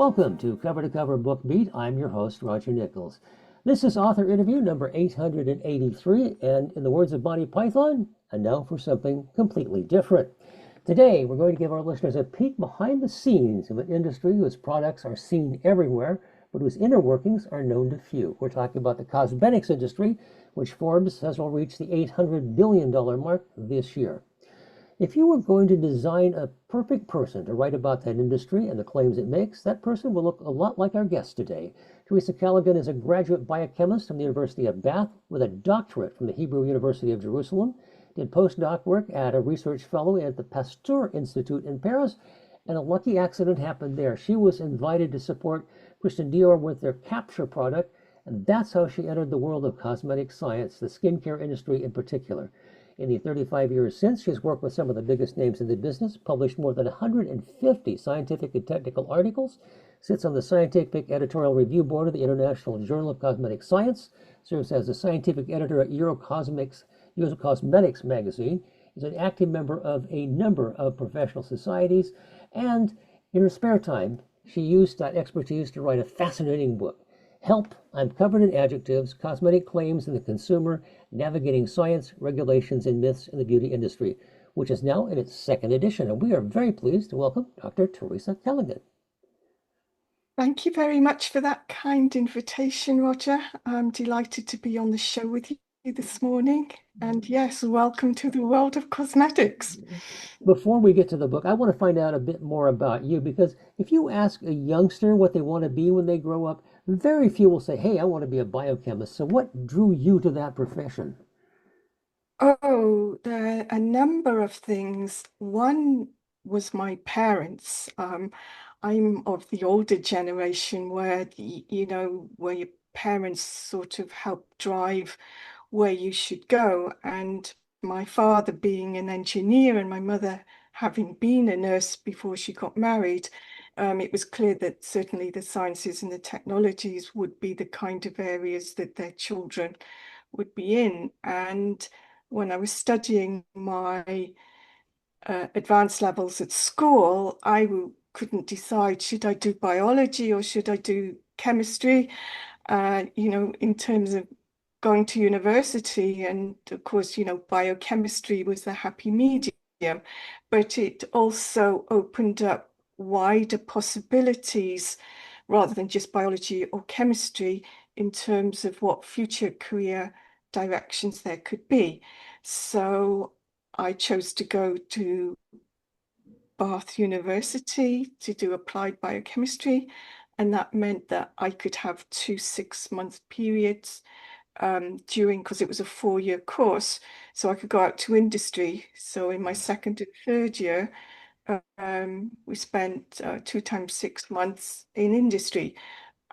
Welcome to Cover to Cover Book Beat. I'm your host, Roger Nichols. This is author interview number 883, and in the words of Monty Python, and now for something completely different. Today, we're going to give our listeners a peek behind the scenes of an industry whose products are seen everywhere, but whose inner workings are known to few. We're talking about the cosmetics industry, which Forbes says will reach the $800 billion mark this year. If you were going to design a perfect person to write about that industry and the claims it makes, that person will look a lot like our guest today. Theresa Callaghan is a graduate biochemist from the University of Bath with a doctorate from the Hebrew University of Jerusalem, did postdoc work at a research fellow at the Pasteur Institute in Paris, and a lucky accident happened there. She was invited to support Christian Dior with their Capture product, and that's how she entered the world of cosmetic science, the skincare industry in particular. In the 35 years since, she's worked with some of the biggest names in the business, published more than 150 scientific and technical articles, sits on the scientific editorial review board of the International Journal of Cosmetic Science, serves as a scientific editor at Eurocosmetics magazine, is an active member of a number of professional societies, and in her spare time, she used that expertise to write a fascinating book. Help, I'm Covered in Adjectives, Cosmetic Claims in the Consumer, Navigating Science, Regulations, and Myths in the Beauty Industry, which is now in its second edition. And we are very pleased to welcome Dr. Theresa Callaghan. Thank you very much for that kind invitation, Roger. I'm delighted to be on the show with you this morning. And yes, welcome to the world of cosmetics. Before we get to the book, I want to find out a bit more about you, because if you ask a youngster what they want to be when they grow up, very few will say, hey, I want to be a biochemist. So what drew you to that profession? Oh, there are a number of things. One was my parents. I'm of the older generation where, where your parents sort of help drive where you should go. And my father being an engineer and my mother having been a nurse before she got married, it was clear that certainly the sciences and the technologies would be the kind of areas that their children would be in. And when I was studying my advanced levels at school, I couldn't decide, should I do biology or should I do chemistry? In terms of going to university. And of course, biochemistry was the happy medium, but it also opened up wider possibilities rather than just biology or chemistry in terms of what future career directions there could be. So I chose to go to Bath University to do applied biochemistry, and that meant that I could have 2 6-month periods because it was a 4-year course, so I could go out to industry. So in my second and third year, we spent 2 times 6 months in industry.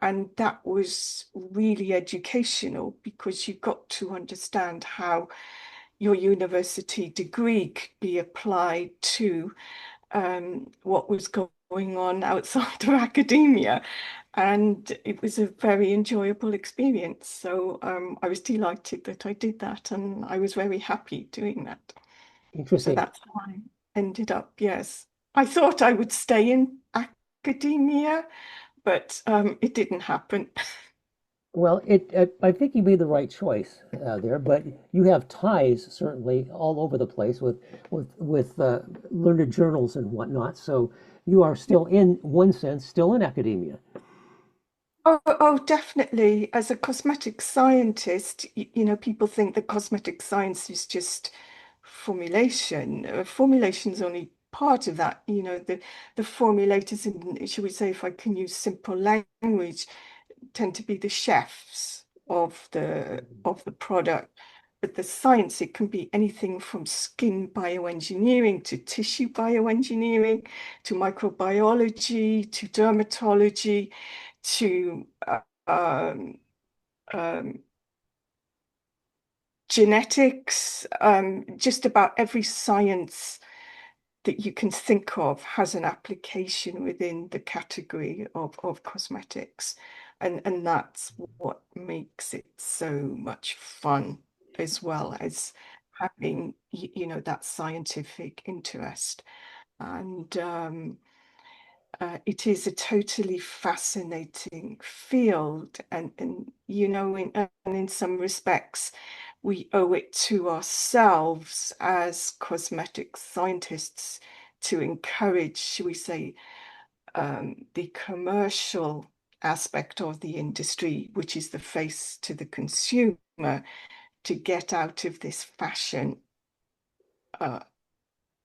And that was really educational because you got to understand how your university degree could be applied to what was going on outside of academia. And it was a very enjoyable experience. So I was delighted that I did that, and I was very happy doing that. So Interesting. that's how I ended up, yes. I thought I would stay in academia, but it didn't happen. Well, I think you made the right choice there, but you have ties certainly all over the place with learned journals and whatnot. So you are still, in one sense, still in academia. Oh, definitely. As a cosmetic scientist, people think that cosmetic science is just formulation. Formulation is only part of that. The formulators, and should we say, if I can use simple language, tend to be the chefs of the product. But the science, it can be anything from skin bioengineering to tissue bioengineering to microbiology to dermatology to um, um, genetics. Just about every science that you can think of has an application within the category of cosmetics. And that's what makes it so much fun, as well as having, that scientific interest. And it is a totally fascinating field, and and in some respects, we owe it to ourselves as cosmetic scientists to encourage, shall we say, the commercial aspect of the industry, which is the face to the consumer, to get out of this fashion uh,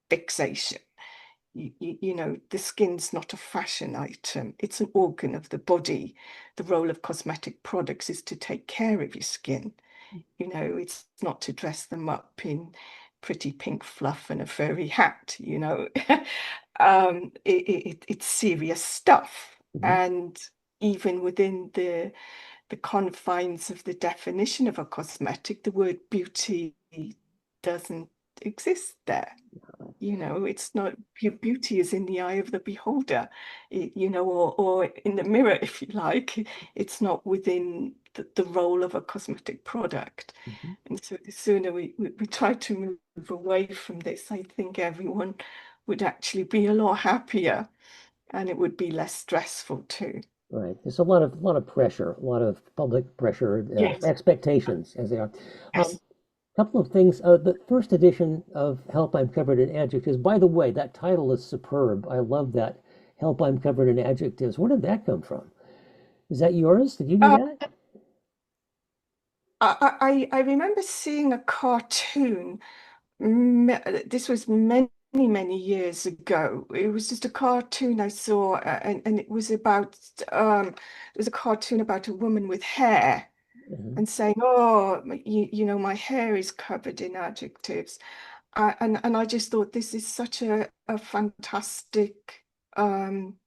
fixation. The skin's not a fashion item, it's an organ of the body. The role of cosmetic products is to take care of your skin. It's not to dress them up in pretty pink fluff and a furry hat. It's serious stuff. Hmm. And even within the confines of the definition of a cosmetic, the word beauty doesn't exist there. It's not, beauty is in the eye of the beholder, or in the mirror, if you like. It's not within the role of a cosmetic product. Hmm. And so the sooner we try to move away from this, I think everyone would actually be a lot happier, and it would be less stressful too. Right. There's a lot of pressure, a lot of public pressure, Yes, expectations as they are. yes. Couple of things. The first edition of Help I'm Covered in Adjectives. By the way, that title is superb. I love that. Help I'm Covered in Adjectives. Where did that come from? Is that yours? Did you do Uh, that? I remember seeing a cartoon. This was many, many years ago. It was just a cartoon I saw, and it was a cartoon about a woman with hair Mhm. and saying, "Oh, my hair is covered in adjectives," and I just thought this is such a fantastic um,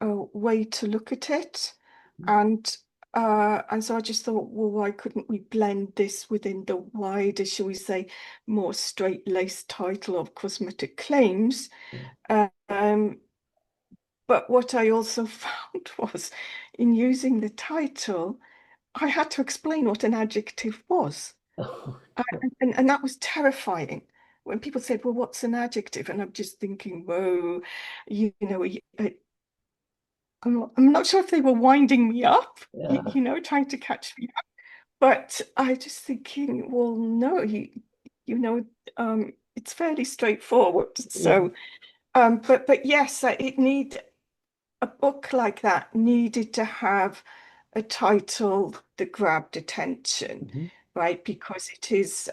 way to look at it, and so I just thought, well, why couldn't we blend this within the wider, shall we say, more straight-laced title of cosmetic claims? Yeah. Um, but what I also found was, in using the title, I had to explain what an adjective was. Oh, Uh, and that was terrifying. When people said, well, what's an adjective? And I'm just thinking, whoa, I'm not sure if they were winding me up, yeah. trying to catch me up. But I just thinking, well, no, you know, it's fairly straightforward. Yeah. So, but yes, a book like that needed to have a title that grabbed attention, Hmm. right? Because it's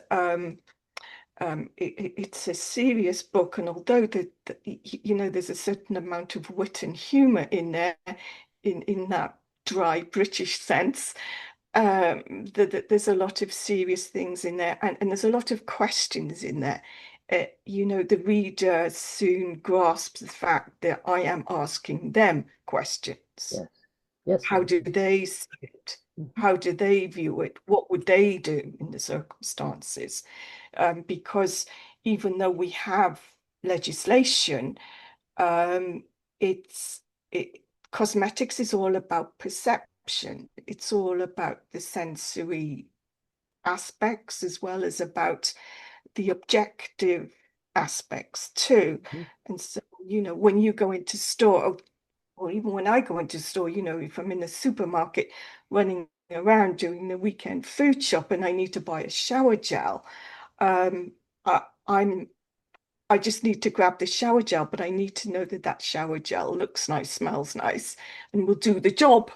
a serious book, and although there's a certain amount of wit and humor in there, in that dry British sense, there's a lot of serious things in there, and there's a lot of questions in there. The reader soon grasps the fact that I am asking them questions. Yes. Yes. How do they see it? Mhm. How do they view it? What would they do in the circumstances? Because even though we have legislation, um, it's it, cosmetics is all about perception. It's all about the sensory aspects as well as about the objective aspects too. Mhm. And so, when you go into store, or even when I go into store, if I'm in the supermarket running around doing the weekend food shop and I need to buy a shower gel, um, I, I'm I just need to grab the shower gel, but I need to know that that shower gel looks nice, smells nice, and will do the job.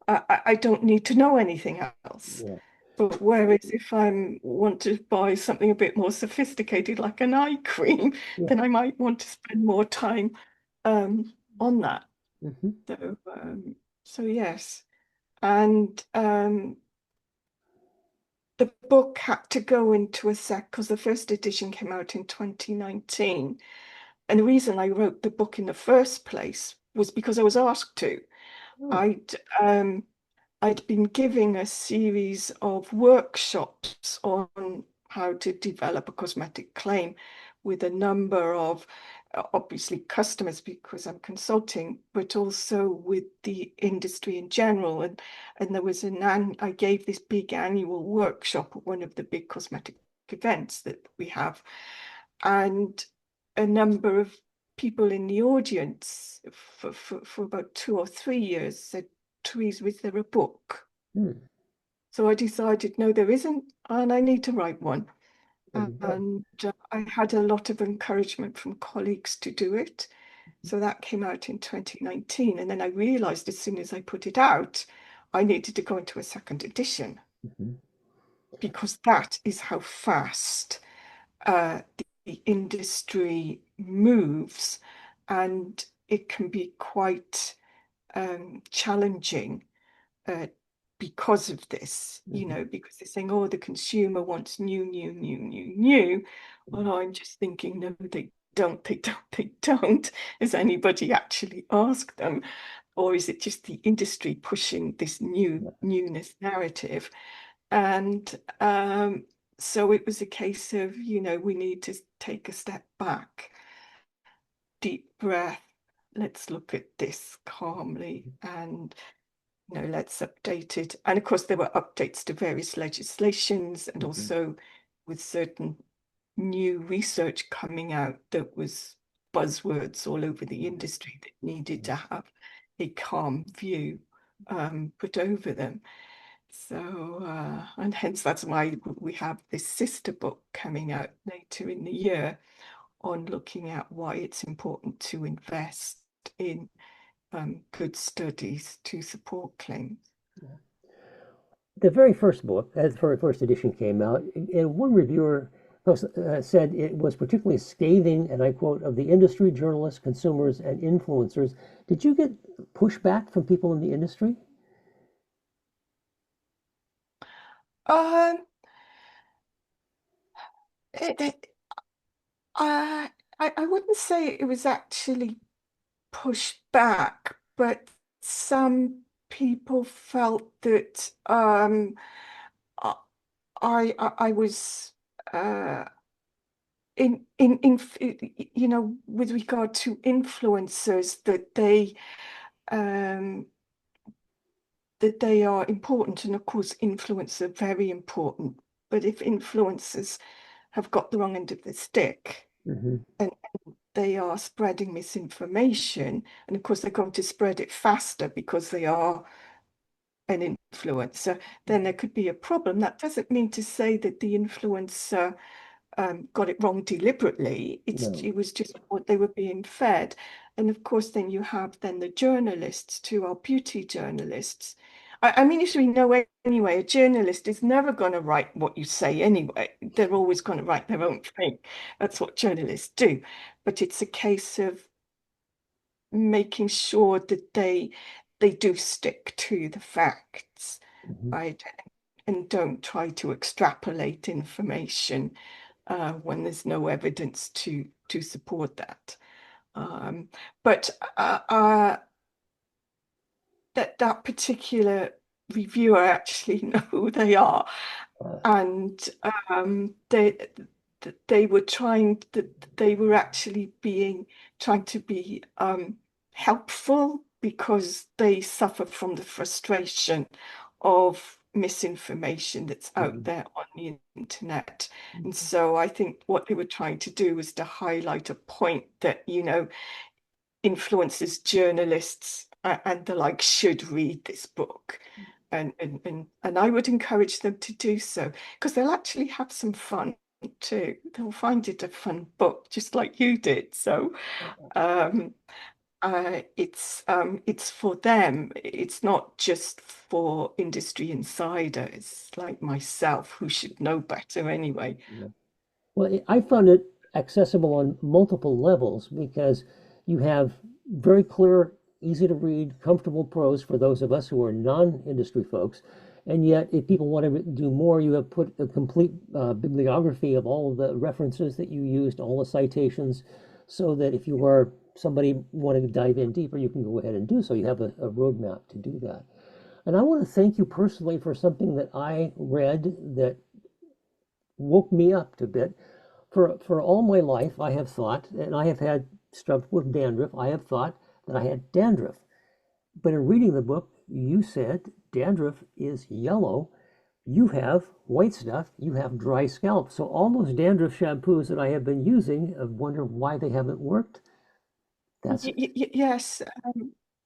I don't need to know anything else. Yeah. But whereas if I want to buy something a bit more sophisticated, like an eye cream, Yeah. then I might want to spend more time on that. Hmm. So, so yes. And the book had to go into a sec because the first edition came out in 2019. And the reason I wrote the book in the first place was because I was asked to. Oh. I'd um, I'd been giving a series of workshops on how to develop a cosmetic claim with a number of obviously customers because I'm consulting, but also with the industry in general. And there was I gave this big annual workshop at one of the big cosmetic events that we have, and a number of people in the audience for about 2 or 3 years said, Therese, is there a book? Hmm. So I decided, no, there isn't, and I need to write one. There you go. And I had a lot of encouragement from colleagues to do it. So that came out in 2019. And then I realized as soon as I put it out, I needed to go into a second edition Mhm. because that is how fast uh, the industry moves. And it can be quite challenging uh, because of this, Mhm. because they're saying, oh, the consumer wants new, new, new, new, new. Mhm. Well, I'm just thinking, no, they don't, they don't, they don't. Has anybody actually asked them? Or is it just the industry pushing this Yeah. newness narrative? And so it was a case of, we need to take a step back, deep breath. Let's look at this calmly and let's update it. And of course, there were updates to various legislations and Mhm. also with certain new research coming out that was buzzwords all over the industry that needed to have a calm view put over them. So, and hence that's why we have this sister book coming out later in the year on looking at why it's important to invest in good studies to support claims. The very first book, as the very first edition came out, and one reviewer said it was particularly scathing, and I quote, of the industry, journalists, consumers, and influencers. Did you get pushback from people in the industry? Um, it, it, I, I wouldn't say it was actually pushed back, but some people felt that I, I was uh, in with regard to influencers um, that they are important, and of course, influencers are very important. But if influencers have got the wrong end of the stick Hmm. and they are spreading misinformation, and of course, they're going to spread it faster because they are an influencer, then there could be a problem. That doesn't mean to say that the influencer got it wrong deliberately. No. It was just what they were being fed. And of course, then you have then the journalists too, our beauty journalists. I mean, as we know anyway, a journalist is never going to write what you say anyway. They're always going to write their own thing. That's what journalists do. But it's a case of making sure that they do stick to the facts, Hmm. right? And don't try to extrapolate information when there's no evidence to support that. Um, but that particular reviewer, I actually know who they are, Uh, and they were they were actually being trying to be helpful because they suffer from the frustration of misinformation that's out mhm. there on the internet. And so I think what they were trying to do was to highlight a point that, influencers, journalists, and the like should read this book. And I would encourage them to do so because they'll actually have some fun too. They'll find it a fun book, just like you did. So um, it's for them. It's not just for industry insiders like myself who should know better anyway. Well, I found it accessible on multiple levels because you have very clear, easy to read, comfortable prose for those of us who are non-industry folks. And yet, if people want to do more, you have put a complete bibliography of all of the references that you used, all the citations, so that if you are somebody wanting to dive in deeper, you can go ahead and do so. You have a roadmap to do that. And I want to thank you personally for something that I read that woke me up a bit. For all my life, I have thought, and I have had stuff with dandruff, I have thought that I had dandruff. But in reading the book, you said dandruff is yellow. You have white stuff, you have dry scalp. So all those dandruff shampoos that I have been using, I wonder why they haven't worked. That's Yes,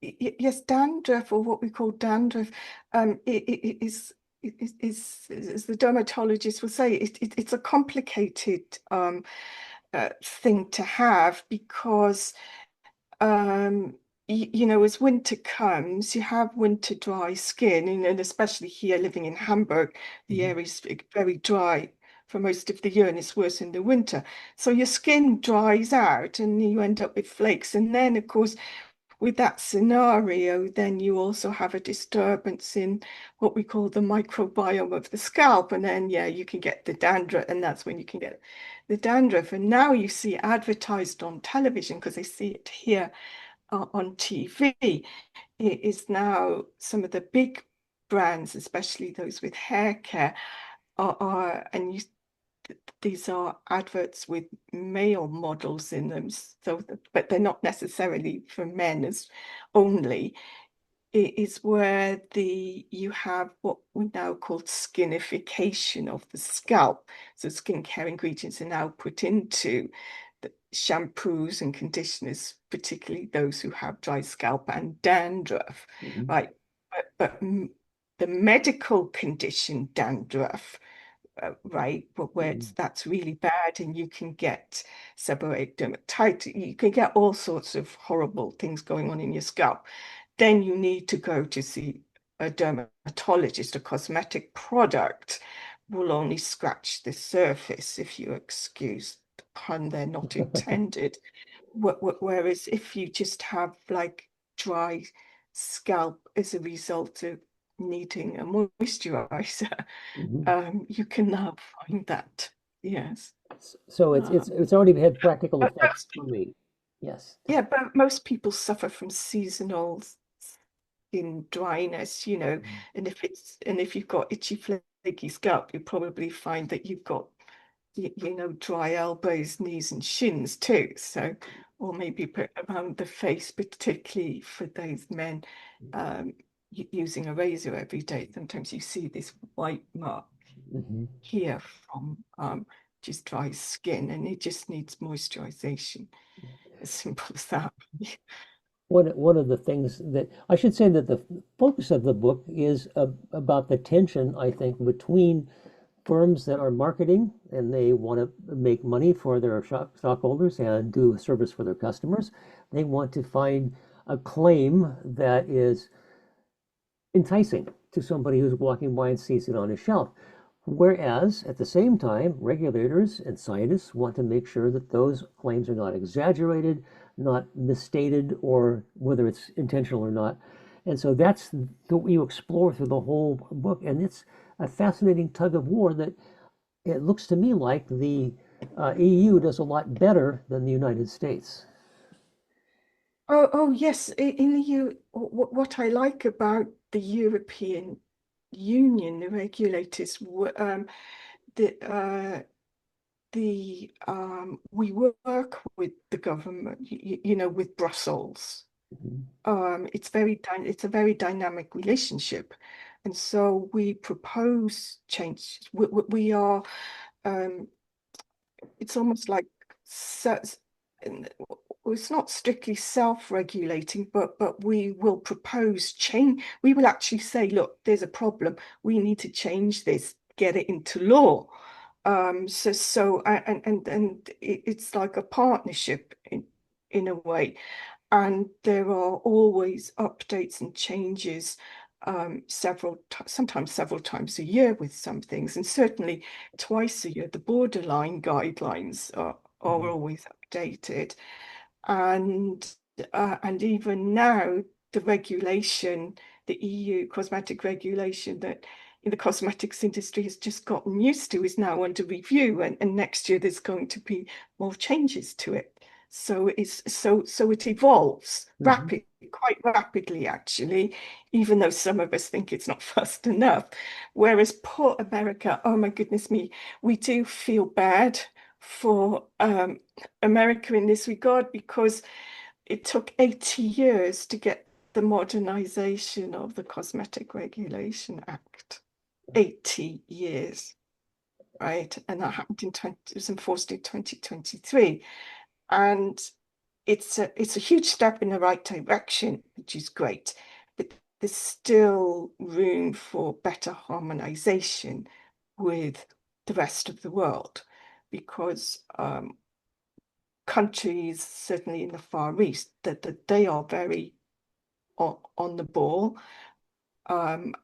yes, dandruff, or what we call dandruff, as the dermatologist will say, it's a complicated thing to have because as winter comes, you have winter dry skin, and especially here living in Hamburg, the mhm, air is very dry for most of the year, and it's worse in the winter. So your skin dries out, and you end up with flakes. And then, of course, with that scenario, then you also have a disturbance in what we call the microbiome of the scalp. And then, yeah, you can get the dandruff, and that's when you can get the dandruff. And now you see advertised on television, because I see it here on TV. It is now some of the big brands, especially those with hair care, and these are adverts with male models in them. So, but they're not necessarily for men as only. It is where you have what we now call skinification of the scalp. So skincare ingredients are now put into the shampoos and conditioners, particularly those who have dry scalp and dandruff, mhm, right? But the medical condition dandruff, right, but where mhm, that's really bad, and you can get seborrheic dermatitis, you can get all sorts of horrible things going on in your scalp. Then you need to go to see a dermatologist. A cosmetic product will only scratch the surface, if you excuse the pun, they're not intended. Whereas if you just have like dry scalp as a result of needing a moisturizer, mhm. you can now find that. Yes. So Um, it's already had practical but effects for me. Yes. yeah, but most people suffer from seasonal skin dryness, Mhm, and if you've got itchy, flaky scalp, you probably find that you've got dry elbows, knees, and shins too. So, or maybe put around the face, particularly for those men um, using a razor every day. Sometimes you see this white mark mhm. here from just dry skin, and it just needs moisturization. As simple as that. One of the things that I should say that the focus of the book is about the tension, I think, between firms that are marketing and they want to make money for their stockholders and do service for their customers. They want to find a claim that is enticing to somebody who's walking by and sees it on a shelf. Whereas at the same time, regulators and scientists want to make sure that those claims are not exaggerated, not misstated, or whether it's intentional or not. And so that's what you explore through the whole book. And it's a fascinating tug of war that it looks to me like the EU does a lot better than the United States. Oh, yes. In the what I like about the European Union, the regulators, the we work with the government, with Brussels. Mhm, It's a very dynamic relationship, and so we propose change. We are um, it's almost like so, it's not strictly self-regulating, but we will propose change. We will actually say, look, there's a problem. We need to change this, get it into law. And it's like a partnership in a way, and there are always updates and changes, sometimes several times a year with some things, and certainly twice a year. The borderline guidelines are mhm, always updated, and and even now the regulation, the EU cosmetic regulation that in the cosmetics industry has just gotten used to, is now under review, and next year there's going to be more changes to it. So it evolves mhm, quite rapidly, actually, even though some of us think it's not fast enough. Whereas poor America, oh my goodness me, we do feel bad for America in this regard, because it took 80 years to get the modernization of the Cosmetic Regulation Act. 80 years, right? And that happened it was enforced in 2023. And it's a huge step in the right direction, which is great, but there's still room for better harmonization with the rest of the world because countries, certainly in the Far East, that they are very on the ball, and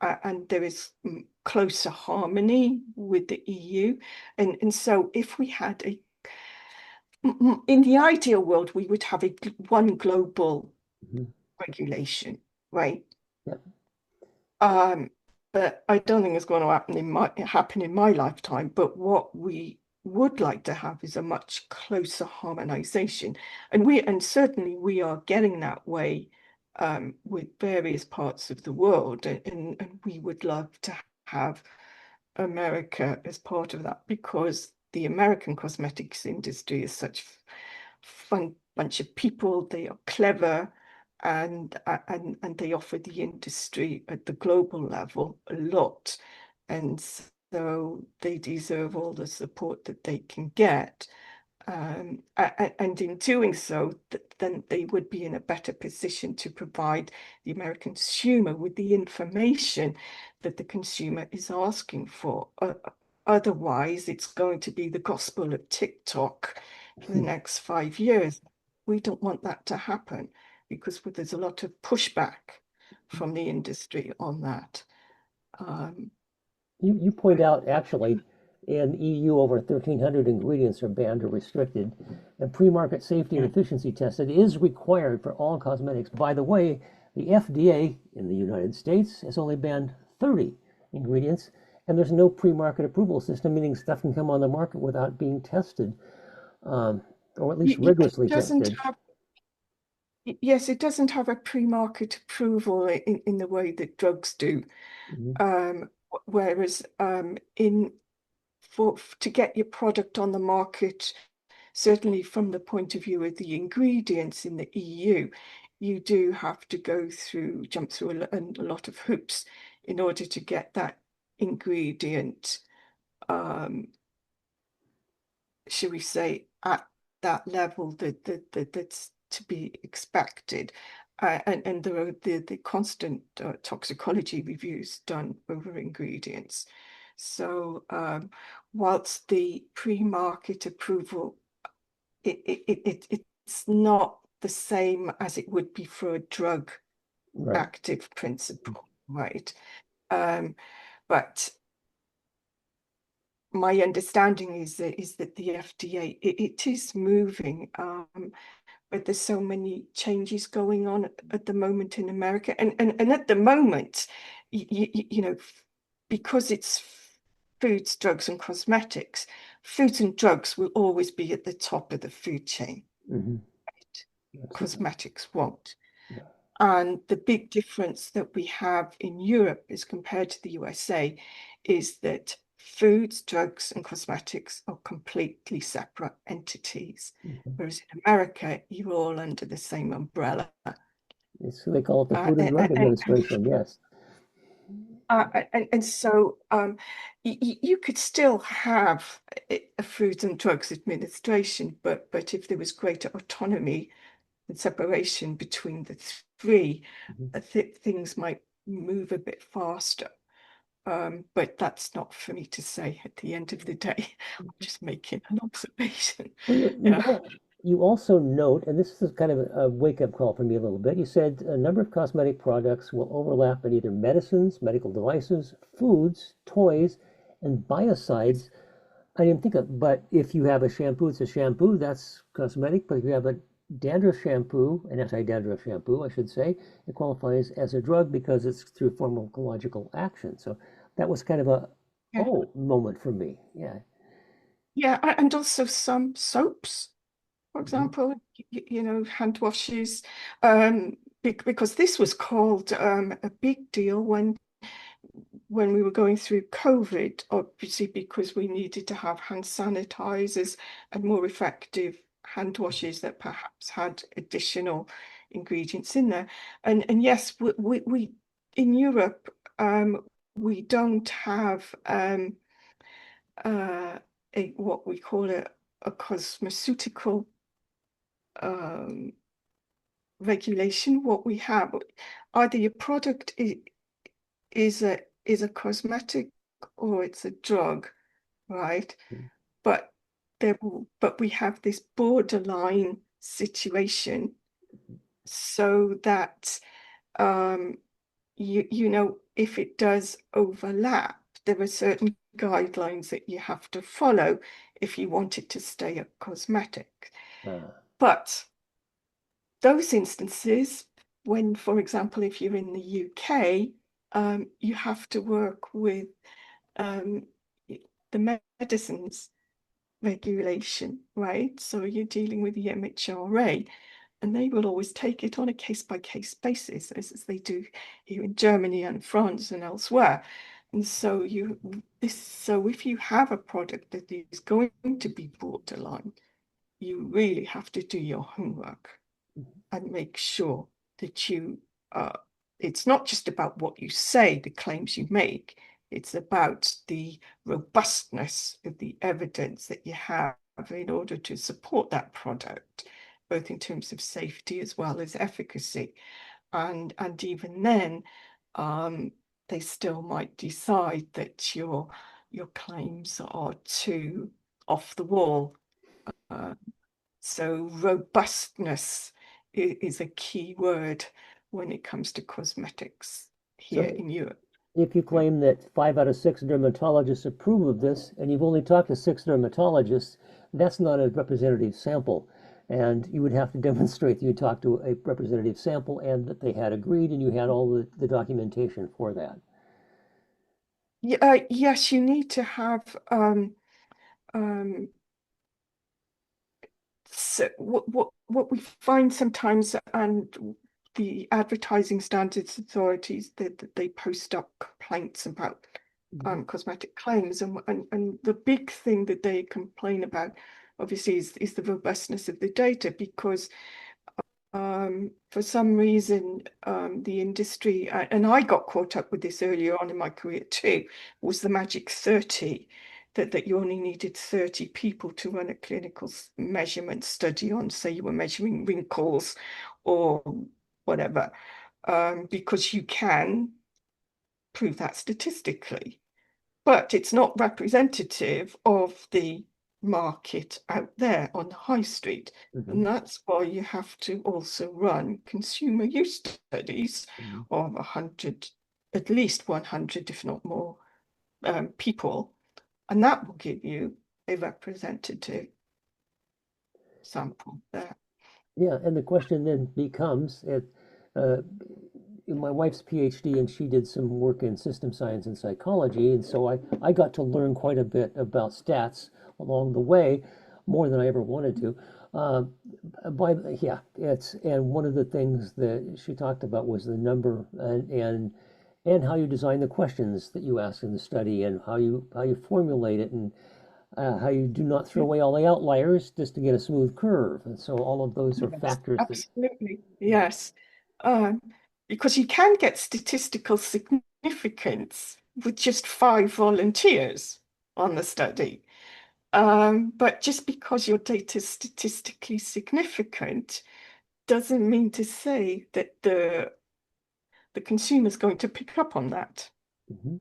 there is closer harmony with the EU, and so if we had in the ideal world, we would have one global Mhm. regulation, right? Yep. Um, but I don't think it's going to happen in my lifetime. But what we would like to have is a much closer harmonization, and certainly we are getting that way with various parts of the world, and we would love to have America as part of that because the American cosmetics industry is such fun bunch of people. They are clever and they offer the industry at the global level a lot. And so they deserve all the support that they can get. And in doing so, then they would be in a better position to provide the American consumer with the information that the consumer is asking for. Otherwise, it's going to be the gospel of TikTok for the next 5 years. We don't want that to happen because there's a lot of pushback from the industry on that. Um, You point out actually in EU over 1,300 ingredients are banned or restricted, and pre-market safety and yeah. efficiency tested is required for all cosmetics. By the way, the FDA in the United States has only banned 30 ingredients, and there's no pre-market approval system, meaning stuff can come on the market without being tested, um, or at least It rigorously doesn't tested. have Yes, it doesn't have a pre-market approval in the way that drugs do. Mhm. Um, Whereas in for to get your product on the market, certainly from the point of view of the ingredients in the EU, you do have to jump through a lot of hoops in order to get that ingredient, um, shall we say, at that level that's to be expected. And there are the constant toxicology reviews done over ingredients. So whilst the pre-market approval, it's not the same as it would be for a drug Right. active principle, right? Um, but my understanding is that the FDA it is moving, but there's so many changes going on at the moment in America, and at the moment, you know, because it's foods, drugs, and cosmetics, foods and drugs will always be at the top of the food chain. Hmm. Absolutely. Cosmetics won't. Yeah. And the big difference that we have in Europe as compared to the USA is that foods, drugs, and cosmetics are completely separate entities. Mhm. Whereas in America, you're all under the same umbrella. They call it the Uh, Food and Drug and, Administration. Yes. and so you could still have a Food and Drugs Administration, but if there was greater autonomy and separation between the three, Mhm. I think things might move a bit faster. But that's not for me to say at the end of the day. I'm just making an observation. Well, Yeah. you also note, and this is kind of a wake-up call for me a little bit. You said a number of cosmetic products will overlap in either medicines, medical devices, foods, toys, and biocides. I didn't think of, but if you have a shampoo, it's a shampoo, that's cosmetic. But if you have a dandruff shampoo, an anti-dandruff shampoo, I should say, it qualifies as a drug because it's through pharmacological action. So that was kind of a Yeah. oh moment for me. Yeah. Yeah. And also some soaps, for Mhm. example, hand washes. Because this was called a big deal when we were going through COVID, obviously because we needed to have hand sanitizers and more effective hand washes that perhaps had additional ingredients in there. And yes, we in Europe we don't have uh, what we call a cosmeceutical um, regulation. What we have, either your product is a cosmetic or it's a drug, right? But but we have this borderline situation so that um, if it does overlap, there are certain guidelines that you have to follow if you want it to stay a cosmetic. Uh, But those instances, when, for example, if you're in the UK, you have to work with um, the medicines regulation, right? So you're dealing with the MHRA, and they will always take it on a case-by-case basis, as they do here in Germany and France and elsewhere. And so if you have a product that is going to be borderline, you really have to do your homework and make sure that uh, it's not just about what you say, the claims you make, it's about the robustness of the evidence that you have in order to support that product, both in terms of safety as well as efficacy. And even then, they still might decide that your claims are too off the wall. Uh, so robustness is a key word when it comes to cosmetics here so in Europe. if you claim that 5 out of 6 dermatologists approve of this, and you've only talked to 6 dermatologists, that's not a representative sample. And you would have to demonstrate that you talked to a representative sample and that they had agreed and you had all the documentation for that. Yes, you need to have um, so what we find sometimes, and the advertising standards authorities, that they post up complaints about Mhm. cosmetic claims, and the big thing that they complain about, obviously, is the robustness of the data, because for some reason, the industry, and I got caught up with this earlier on in my career too, was the magic 30, that you only needed 30 people to run a clinical measurement study on, say you were measuring wrinkles or whatever, because you can prove that statistically. But it's not representative of the market out there on the high street. Mhm. And that's why you have to also run consumer use studies Mhm. of 100, at least 100, if not more, people. And that will give you a representative sample there. Yeah, and the question then becomes, uh, my wife's PhD and she did some work in system science and psychology, and so I got to learn quite a bit about stats along the way, more than I ever wanted to. Uh, yeah, and one of the things that she talked about was the number and how you design the questions that you ask in the study and how you formulate it and how you do not throw away all the outliers just to get a smooth curve. And so all of those are Yes, factors that, absolutely. Yes. Um, because you can get statistical significance with just 5 volunteers on the study. But just because your data is statistically significant doesn't mean to say that the consumer is going to pick up on that, mhm.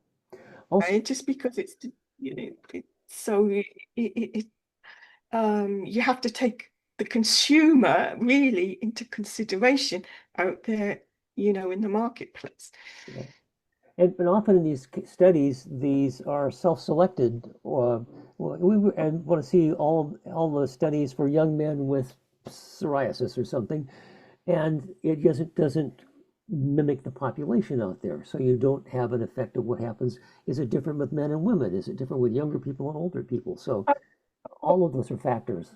Also, right? Just because it's, so you have to take the consumer really into consideration out there, in the marketplace. yeah. And often in these studies, these are self-selected. And want to see all the studies for young men with psoriasis or something, and it doesn't mimic the population out there. So you don't have an effect of what happens. Is it different with men and women? Is it different with younger people and older people? So all of those are factors.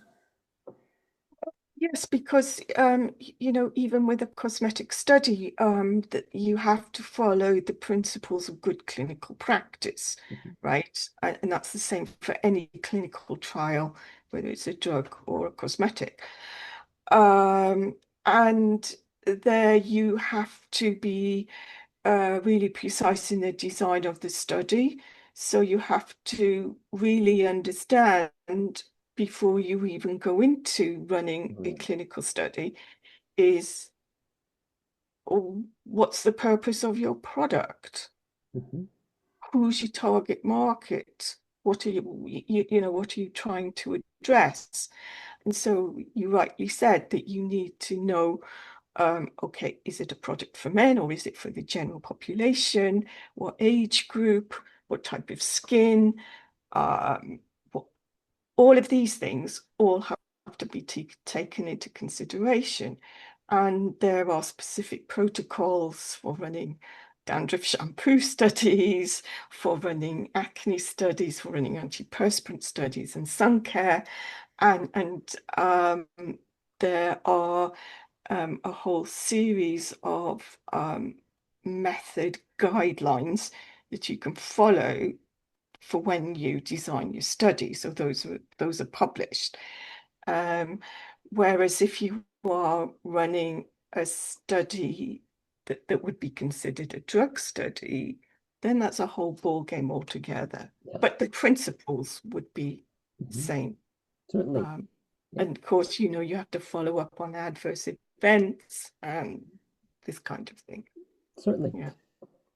Yes, because even with a cosmetic study, that you have to follow the principles of good clinical practice, Mhm. right? And that's the same for any clinical trial, whether it's a drug or a cosmetic. Um, and there you have to be really precise in the design of the study. So you have to really understand before you even go into running a Right. clinical study is, oh, what's the purpose of your product? Hmm. Who's your target market? What are what are you trying to address? And so you rightly said that you need to know, okay, is it a product for men or is it for the general population? What age group? What type of skin? Um, what, all of these things all have to be taken into consideration. And there are specific protocols for running dandruff shampoo studies, for running acne studies, for running antiperspirant studies and sun care. And there are a whole series of method guidelines that you can follow for when you design your study. So those are published. Um, Whereas if you are running a study that would be considered a drug study, then that's a whole ball game altogether. Yeah. But the principles would be the Hmm. same. Certainly. Um, Yeah. and of course, you have to follow up on adverse events and this kind of thing. Certainly. Yeah.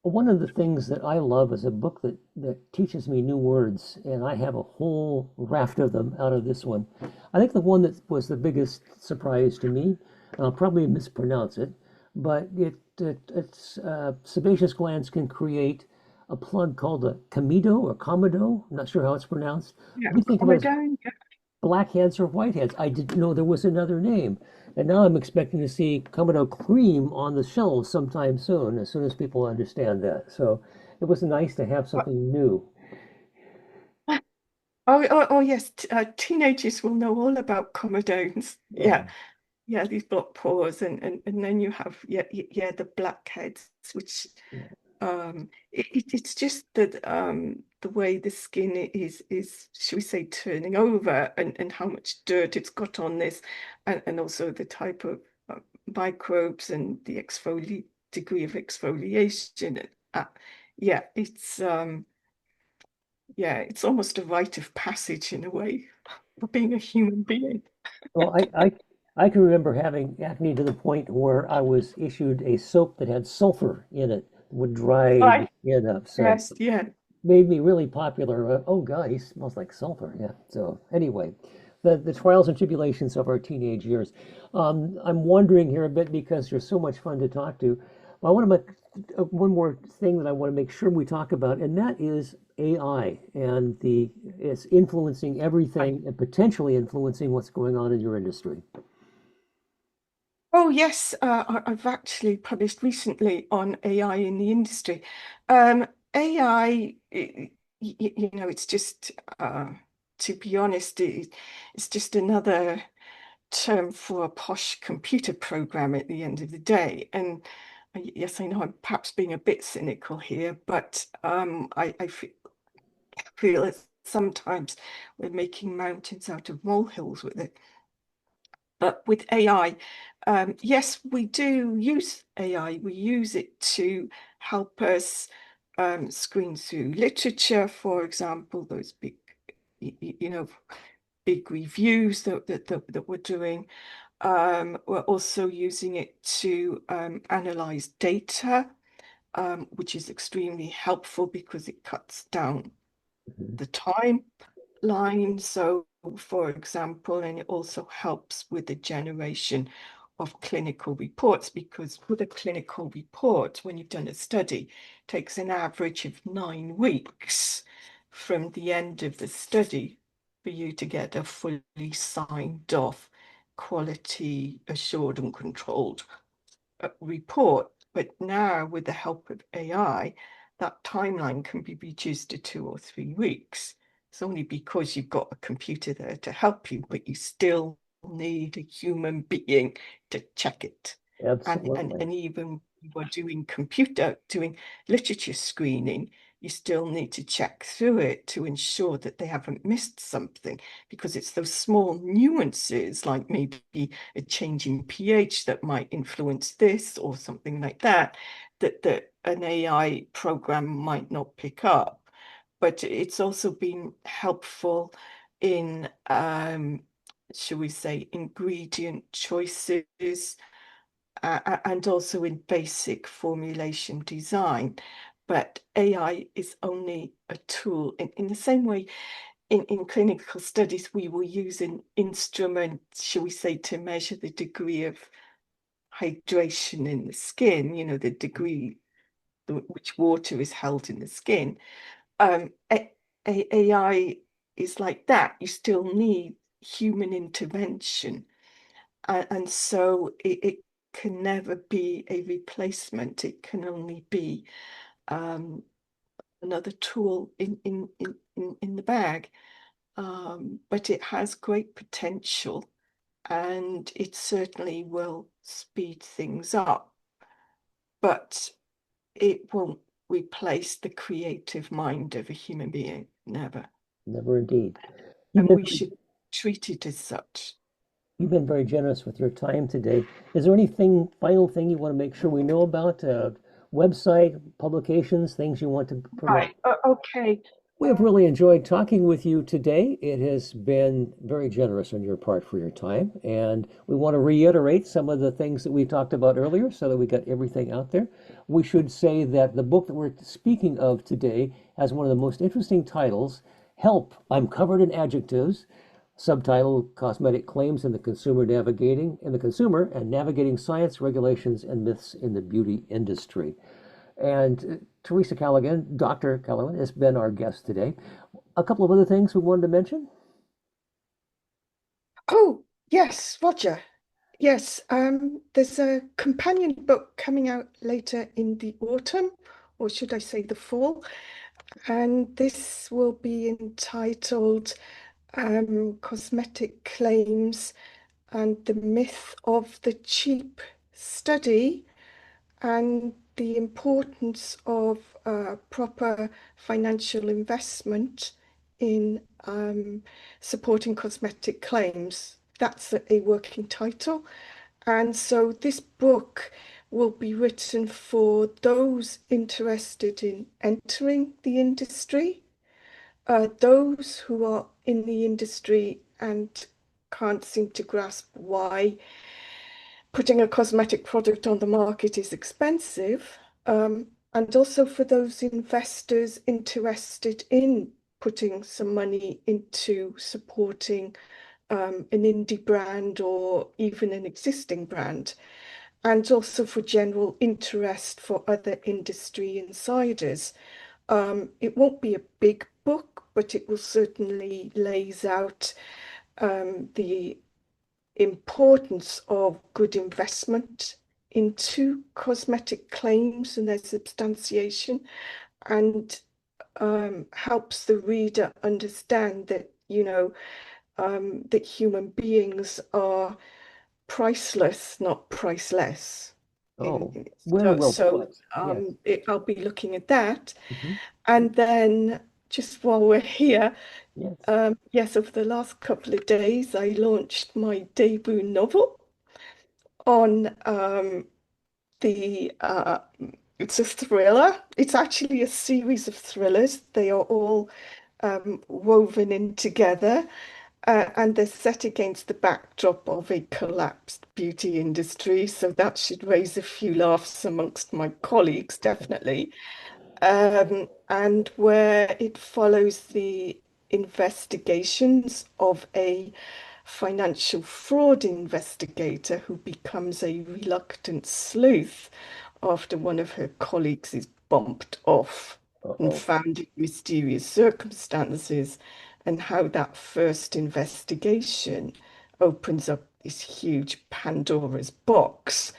One of the things that I love is a book that teaches me new words, and I have a whole raft of them out of this one. I think the one that was the biggest surprise to me, I'll probably mispronounce it, but it's sebaceous glands can create a plug called a comedo or comedo. I'm not sure how it's pronounced. Yeah. We think of it as Commodore, yeah. blackheads or whiteheads. I didn't know there was another name. And now I'm expecting to see Commodore Cream on the shelves sometime soon, as soon as people understand that. So it was nice to have something new. Oh, yes. Teenagers will know all about commodones. Yeah, Yeah. Yeah, these block pores, and then you have, yeah, the blackheads, which yeah, it's just that the way the skin is, should we say, turning over, and how much dirt it's got on this, and also the type of uh, microbes and the degree of exfoliation. Yeah, it's almost a rite of passage in a way for being a human being. Well, I can remember having acne to the point where I was issued a soap that had sulfur in it, would dry the Right. skin up. So Yes, yeah. made me really popular. Oh God, he smells like sulfur. Yeah. So anyway, the trials and tribulations of our teenage years. I'm wondering here a bit because you're so much fun to talk to. I want to make one more thing that I want to make sure we talk about, and that is AI and the it's influencing Right. everything and potentially influencing what's going on in your industry. Oh, yes, I've actually published recently on AI in the industry. AI, it's just, to be honest, it's just another term for a posh computer program at the end of the day. And yes, I know I'm perhaps being a bit cynical here, but I feel that sometimes we're making mountains out of molehills with it. But with AI, yes, we do use AI. We use it to help us screen through literature, for example, those big, big reviews that we're doing. We're also using it to analyze data, which is extremely helpful because it cuts down Mhm. the timeline. So, for example, and it also helps with the generation of clinical reports, because with a clinical report, when you've done a study, it takes an average of 9 weeks from the end of the study for you to get a fully signed off, quality assured and controlled report. But now, with the help of AI, that timeline can be reduced to 2 or 3 weeks. It's only because you've got a computer there to help you, but you still need a human being to check it. And Absolutely. even when you're doing literature screening, you still need to check through it to ensure that they haven't missed something, because it's those small nuances, like maybe a change in pH that might influence this or something like that, that an AI program might not pick up. But it's also been helpful in, shall we say, ingredient choices, and also in basic formulation design. But AI is only a tool. In the same way, in clinical studies, we will use an instrument, shall we say, to measure the degree of hydration in the skin, the degree which water is held in the skin. Um, AI is like that. You still need human intervention. And so it can never be a replacement. It can only be um, another tool in the bag. But it has great potential, and it certainly will speed things up. But it won't replace the creative mind of a human being. Never. Never indeed. You've And been we should treat it as such. you've been very generous with your time today. Is there anything final thing you want to make sure we know about? Website, publications, things you want to promote? Right. Okay. We have really enjoyed talking with you today. It has been very generous on your part for your time, and we want to reiterate some of the things that we talked about earlier so that we got everything out there. We should say that the book that we're speaking of today has one of the most interesting titles, Help, I'm Covered in Adjectives, subtitle Cosmetic Claims in the Consumer and Navigating Science, Regulations, and Myths in the Beauty Industry. And Theresa Callaghan, Dr. Callaghan, has been our guest today. A couple of other things we wanted to mention. Oh, yes, Roger. Yes, there's a companion book coming out later in the autumn, or should I say the fall, and this will be entitled Cosmetic Claims and the Myth of the Cheap Study and the importance of proper financial investment in supporting cosmetic claims. That's a working title. And so this book will be written for those interested in entering the industry, those who are in the industry and can't seem to grasp why putting a cosmetic product on the market is expensive, and also for those investors interested in putting some money into supporting an indie brand or even an existing brand, and also for general interest for other industry insiders. It won't be a big book, but it will certainly lays out the importance of good investment into cosmetic claims and their substantiation, and helps the reader understand that, that human beings are priceless, not priceless. Oh, In, very so well so put. Yes. I'll be looking at that. Hmm. And then just while we're here, Yes. yes, over the last couple of days, I launched my debut novel on the it's a thriller. It's actually a series of thrillers. They are all woven in together, and they're set against the backdrop of a collapsed beauty industry. So that should raise a few laughs amongst my colleagues, definitely. And where it follows the investigations of a financial fraud investigator who becomes a reluctant sleuth after one of her colleagues is bumped off and Uh-oh. found in mysterious circumstances, and how that first investigation opens up this huge Pandora's box.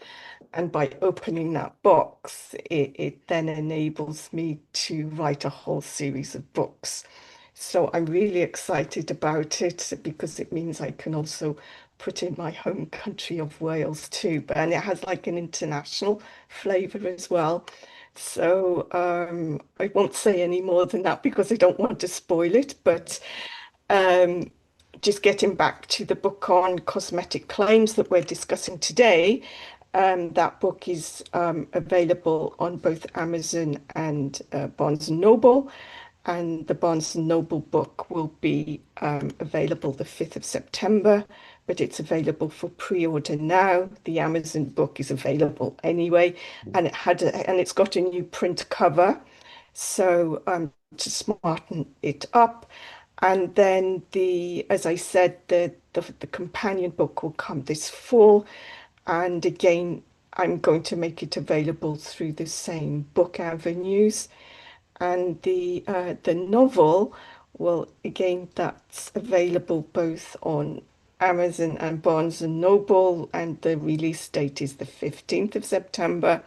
And by opening that box, it then enables me to write a whole series of books. So I'm really excited about it because it means I can also put in my home country of Wales too. And it has like an international flavour as well. So I won't say any more than that because I don't want to spoil it. But um, just getting back to the book on cosmetic claims that we're discussing today, that book is available on both Amazon and Barnes and Noble. and the Barnes& and Noble book will be available the 5th of September, but it's available for pre-order now. The Amazon book is available anyway, and it's got a new print cover, so to smarten it up. And then as I said, the companion book will come this fall, and again, I'm going to make it available through the same book avenues. And the novel, well, again, that's available both on Amazon and Barnes and Noble, and the release date is the 15th of September.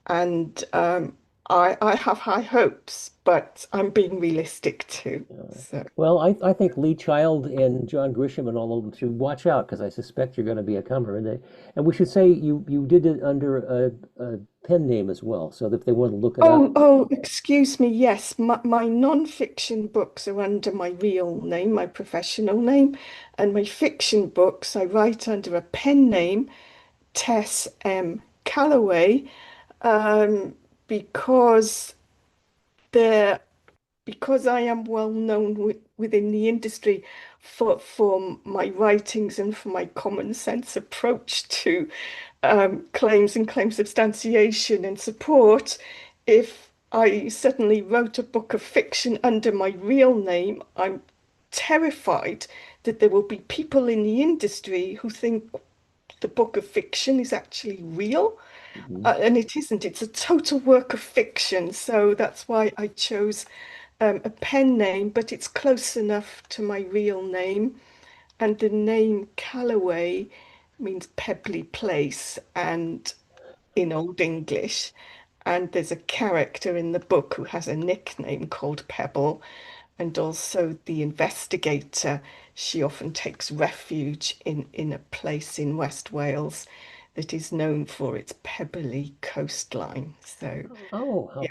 And I have high hopes, but I'm being realistic too. So, Well, I think Lee Child and John Grisham and all of them should watch out because I suspect you're going to be a comer. And we should say you did it under a pen name as well, so that if they want to look it up. excuse me. Yes, my non-fiction books are under my real name, my professional name, and my fiction books I write under a pen name, Tess M. Calloway, um, because they're because I am well known within the industry for my writings and for my common sense approach to claims and claim substantiation and support. If I suddenly wrote a book of fiction under my real name, I'm terrified that there will be people in the industry who think the book of fiction is actually real. Mhm. And it isn't, it's a total work of fiction. So that's why I chose a pen name, but it's close enough to my real name. And the name Callaway means pebbly place and in Old English. And there's a character in the book who has a nickname called Pebble. And also the investigator, she often takes refuge in a place in West Wales that is known for its pebbly coastline. So Oh, how yeah,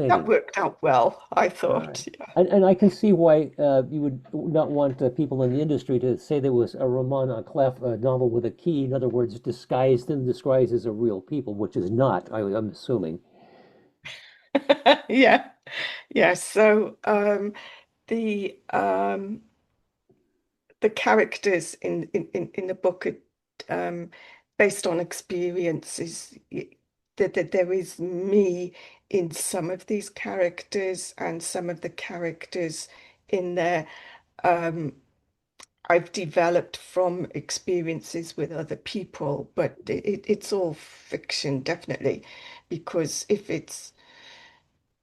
that fascinating! worked out well, I All right. thought. Yeah. And I can see why you would not want people in the industry to say there was a roman à clef, a novel with a key. In other words, disguised and disguised as a real people, which is not, I'm assuming. Yeah. Yeah. So the um the characters in the book are based on experiences. That there is me in some of these characters, and some of the characters in there um, I've developed from experiences with other people, but it's all fiction, definitely, because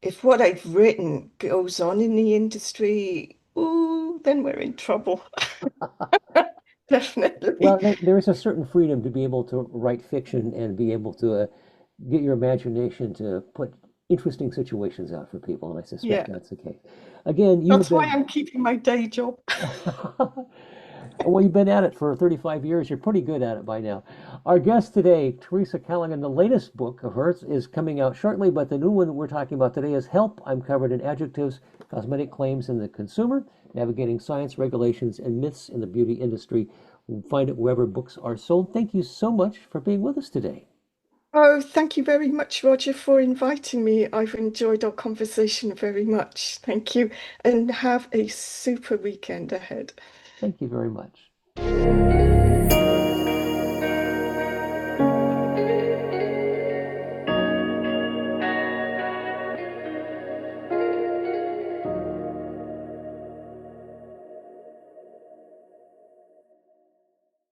if what I've written goes on in the industry, ooh, then we're in trouble. Well, Definitely. there is a certain freedom to be able to write fiction and be able to get your imagination to put interesting situations out for people, and I suspect Yeah. that's the case. Again, you have That's why been I'm keeping my day job. well, you've been at it for 35 years. You're pretty good at it by now. Our guest today, Theresa Callaghan, the latest book of hers is coming out shortly, but the new one that we're talking about today is Help, I'm Covered in Adjectives, Cosmetic Claims in the Consumer, Navigating Science, Regulations, and Myths in the Beauty Industry. We'll find it wherever books are sold. Thank you so much for being with us today. Oh, thank you very much, Roger, for inviting me. I've enjoyed our conversation very much. Thank you, and have a super weekend ahead. Thank you very much.